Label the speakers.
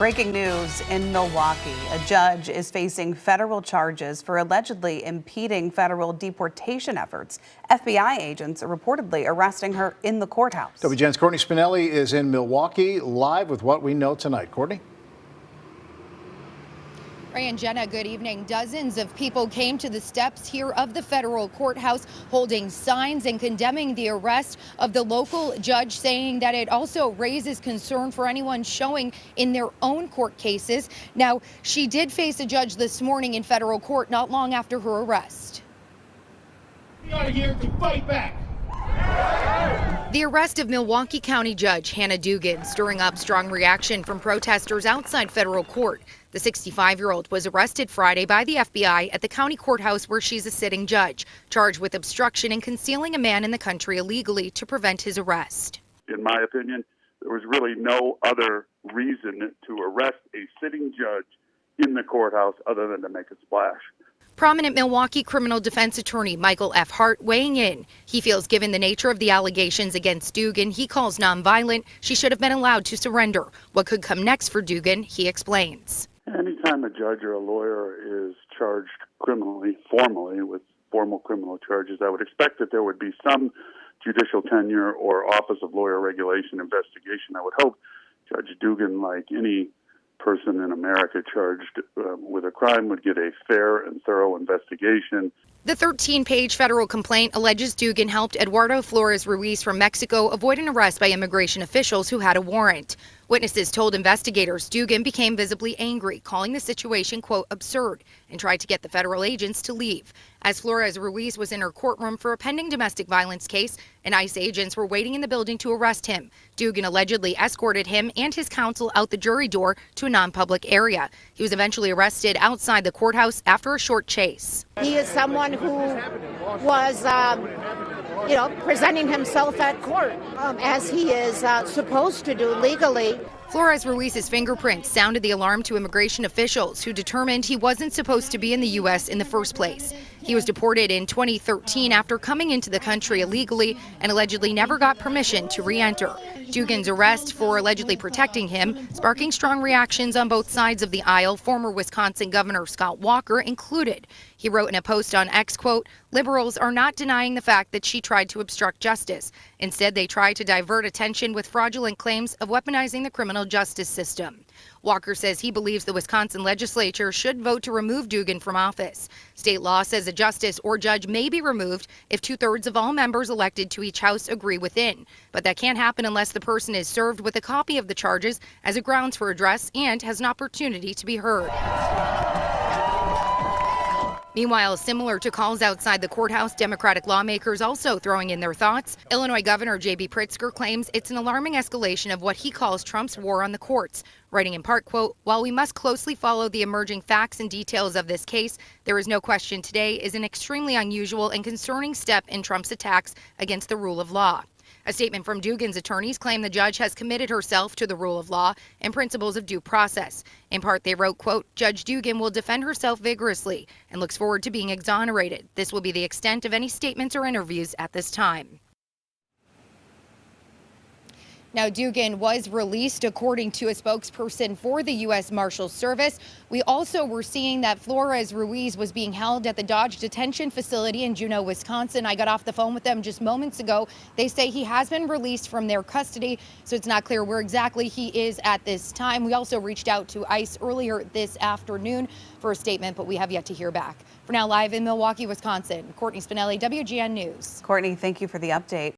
Speaker 1: Breaking news in Milwaukee. A judge is facing federal charges for allegedly impeding federal deportation efforts. FBI agents are reportedly arresting her in the courthouse.
Speaker 2: WGN's Courtney Spinelli is in Milwaukee live with what we know tonight. Courtney?
Speaker 3: Ray and Jenna, good evening. Dozens of people came to the steps here of the federal courthouse holding signs and condemning the arrest of the local judge, saying that it also raises concern for anyone showing in their own court cases. Now, she did face a judge this morning in federal court not long after her arrest.
Speaker 4: We are here to fight back.
Speaker 3: The arrest of Milwaukee County Judge Hannah Dugan stirring up strong reaction from protesters outside federal court. The 65-year-old was arrested Friday by the FBI at the county courthouse where she's a sitting judge, charged with obstruction and concealing a man in the country illegally to prevent his arrest.
Speaker 5: In my opinion, there was really no other reason to arrest a sitting judge in the courthouse other than to make a splash.
Speaker 3: Prominent Milwaukee criminal defense attorney Michael F. Hart weighing in. He feels given the nature of the allegations against Dugan, he calls nonviolent, she should have been allowed to surrender. What could come next for Dugan, he explains.
Speaker 5: Anytime a judge or a lawyer is charged criminally, formally, with formal criminal charges, I would expect that there would be some judicial tenure or Office of Lawyer Regulation investigation. I would hope Judge Dugan, like any person in America charged with a crime, would get a fair and thorough investigation.
Speaker 3: The 13-page federal complaint alleges Dugan helped Eduardo Flores Ruiz from Mexico avoid an arrest by immigration officials who had a warrant. Witnesses told investigators Dugan became visibly angry, calling the situation, quote, absurd, and tried to get the federal agents to leave. As Flores Ruiz was in her courtroom for a pending domestic violence case, and ICE agents were waiting in the building to arrest him. Dugan allegedly escorted him and his counsel out the jury door to a non-public area. He was eventually arrested outside the courthouse after a short chase.
Speaker 6: He is someone who was presenting himself at court as he is supposed to do legally.
Speaker 3: Flores Ruiz's fingerprints sounded the alarm to immigration officials who determined he wasn't supposed to be in the U.S. in the first place. He was deported in 2013 after coming into the country illegally and allegedly never got permission to re-enter. Dugan's arrest for allegedly protecting him, sparking strong reactions on both sides of the aisle, former Wisconsin Governor Scott Walker included. He wrote in a post on X, quote, liberals are not denying the fact that she tried to obstruct justice. Instead, they try to divert attention with fraudulent claims of weaponizing the criminal justice system. Walker says he believes the Wisconsin legislature should vote to remove Dugan from office. State law says a justice or judge may be removed if 2/3 of all members elected to each house agree within. But that can't happen unless the person is served with a copy of the charges as a grounds for redress and has an opportunity to be heard. Meanwhile, similar to calls outside the courthouse, Democratic lawmakers also throwing in their thoughts. Illinois Governor J.B. Pritzker claims it's an alarming escalation of what he calls Trump's war on the courts, writing in part, quote, while we must closely follow the emerging facts and details of this case, there is no question today is an extremely unusual and concerning step in Trump's attacks against the rule of law. A statement from Dugan's attorneys claimed the judge has committed herself to the rule of law and principles of due process. In part, they wrote, quote, Judge Dugan will defend herself vigorously and looks forward to being exonerated. This will be the extent of any statements or interviews at this time. Now, Dugan was released, according to a spokesperson for the U.S. Marshals Service. We also were seeing that Flores Ruiz was being held at the Dodge Detention Facility in Juneau, Wisconsin. I got off the phone with them just moments ago. They say he has been released from their custody, so it's not clear where exactly he is at this time. We also reached out to ICE earlier this afternoon for a statement, but we have yet to hear back. For now, live in Milwaukee, Wisconsin, Courtney Spinelli, WGN News.
Speaker 1: Courtney, thank you for the update.